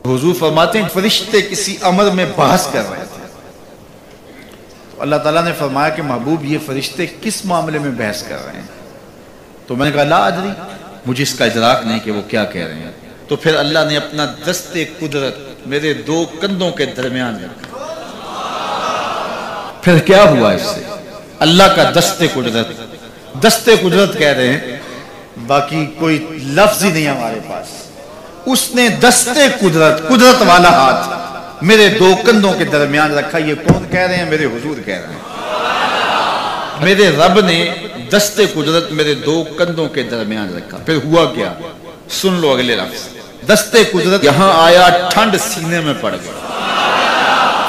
हुजूर फरमाते हैं फरिश्ते किसी अमर में बहस कर रहे थे, तो अल्लाह ताला ने फरमाया कि महबूब ये फरिश्ते किस मामले में बहस कर रहे हैं? तो मैंने कहा ला अदरी, मुझे इसका इदराक नहीं कि वो क्या कह रहे हैं। तो फिर अल्लाह ने अपना दस्ते कुदरत मेरे दो कंधों के दरमियान रखा। फिर क्या हुआ इससे? अल्लाह का दस्ते कुदरत कह रहे हैं, बाकी कोई लफ्ज ही नहीं हमारे पास। उसने दस्ते कुदरत वाला हाथ मेरे दो कंधों के दरमियान रखा। ये कौन कह रहे हैं? मेरे हुजूर कह रहे हैं। मेरे रब ने दस्ते कुदरत मेरे दो कंधों के दरमियान रखा। फिर हुआ क्या? सुन लो अगले लफ्ज। दस्ते कुदरत यहां आया, ठंड सीने में पड़ गई।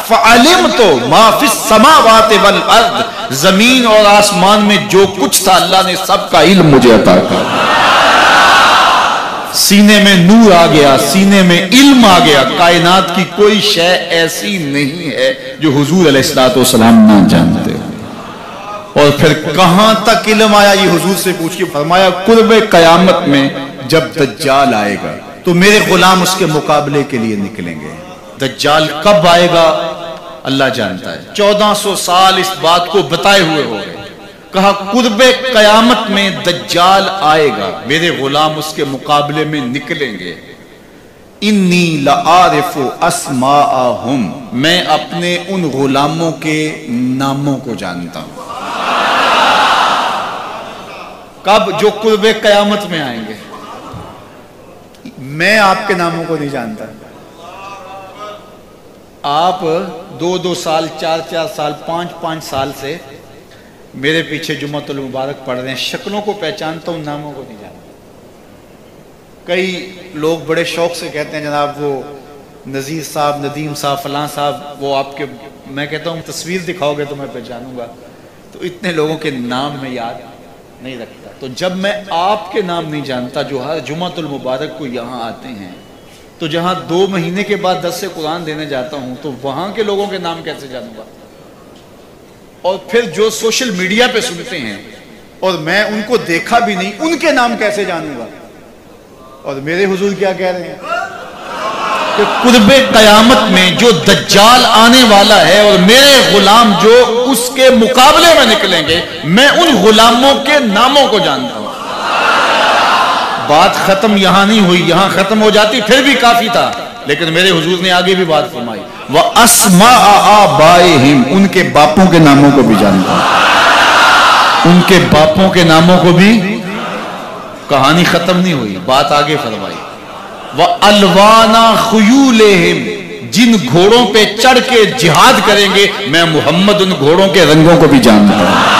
फ़अलिम तो माफिस समावाति वल अर्द, जमीन और आसमान में जो कुछ था अल्लाह ने सबका इल्म मुझे अता किया। सीने में नूर आ गया, सीने में इल्म आ गया। कायनात की कोई शय ऐसी नहीं है जो हुजूर अलैहिस्सलातु वस्सलाम ना जानते हो। और फिर कहां तक इल्म आया ये हुजूर से पूछ के फरमाया, कुर्बे कयामत में जब दज्जाल आएगा तो मेरे गुलाम उसके मुकाबले के लिए निकलेंगे। दज्जाल कब आएगा अल्लाह जानता है। 1400 साल इस बात को बताए हुए हो गए। कहा कुर्बे कयामत में दज्जाल आएगा, मेरे गुलाम उसके मुकाबले में निकलेंगे। इन्नी लआरिफु अस्माअहुम, मैं अपने उन गुलामों के नामों को जानता हूं। कब? जो कुर्बे कयामत में आएंगे। मैं आपके नामों को नहीं जानता। आप 2-2 साल, 4-4 साल, 5-5 साल से मेरे पीछे जुम्मतुल मुबारक पढ़ रहे हैं। शक्लों को पहचानता हूं, नामों को नहीं जानता। कई लोग बड़े शौक से कहते हैं जनाब वो नज़ीर साहब, नदीम साहब, फलां साहब, वो आपके, मैं कहता हूं तस्वीर दिखाओगे तो मैं पहचानूंगा। तो इतने लोगों के नाम में याद नहीं रखता। तो जब मैं आपके नाम नहीं जानता जो हर जुम्मतुल मुबारक को यहाँ आते हैं, तो जहां 2 महीने के बाद 10 से कुरान देने जाता हूं तो वहां के लोगों के नाम कैसे जानूंगा? और फिर जो सोशल मीडिया पे सुनते हैं और मैं उनको देखा भी नहीं, उनके नाम कैसे जानूंगा? और मेरे हुजूर क्या कह रहे हैं कि कुर्बे कयामत में जो दज्जाल आने वाला है और मेरे गुलाम जो उसके मुकाबले में निकलेंगे, मैं उन गुलामों के नामों को जानता हूं। बात खत्म यहां नहीं हुई, यहां खत्म हो जाती फिर भी काफी था, लेकिन मेरे हुजूर ने आगे भी बात फरमाई। व अस्माअ आबाइहिम, उनके बापों के नामों को भी जानता हूं। उनके बापों के नामों को भी। कहानी खत्म नहीं हुई, बात आगे फरमाई। व अलवाना खुयूलेहिम, जिन घोड़ों पे चढ़ के जिहाद करेंगे, मैं मोहम्मद उन घोड़ों के रंगों को भी जानता हूं।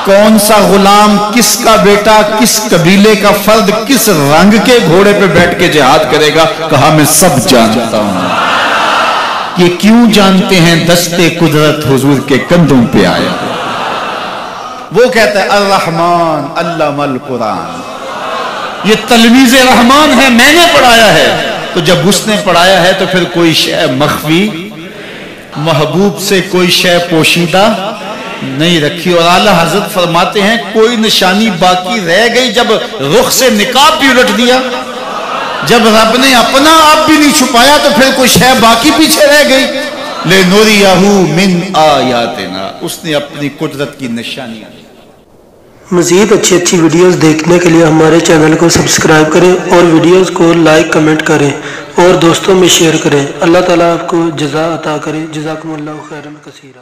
कौन सा गुलाम, किसका बेटा, किस कबीले का फर्द, किस रंग के घोड़े पे बैठ के जिहाद करेगा? कहा मैं सब जानता हूं। ये क्यों जानते हैं? दस्ते कुदरत हुजूर के कंधों पे आया। वो कहता है अर्रहमान अल्लमल कुरान, ये तलमीज़ रहमान है, मैंने पढ़ाया है। तो जब उसने पढ़ाया है तो फिर कोई शय मख्फी, महबूब से कोई शय पोशीदा नहीं रखी। और आला हजरत फरमाते हैं कोई निशानी बाकी रह गई जब रुख से निकाब भी उलट दिया, जब रब ने अपना आप भी नहीं छुपाया तो फिर कोई शय बाकी पीछे रह गई। ले नूरियहू मिन आयातिना, उसने अपनी कुदरत की निशानियां। मज़ीद अच्छी वीडियोस देखने के लिए हमारे चैनल को सब्सक्राइब करें और वीडियोस को लाइक कमेंट करें और दोस्तों में शेयर करें। अल्लाह ताला आपको जज़ा अता करे। जज़ाकुमुल्लाहु खैरन कसीरा।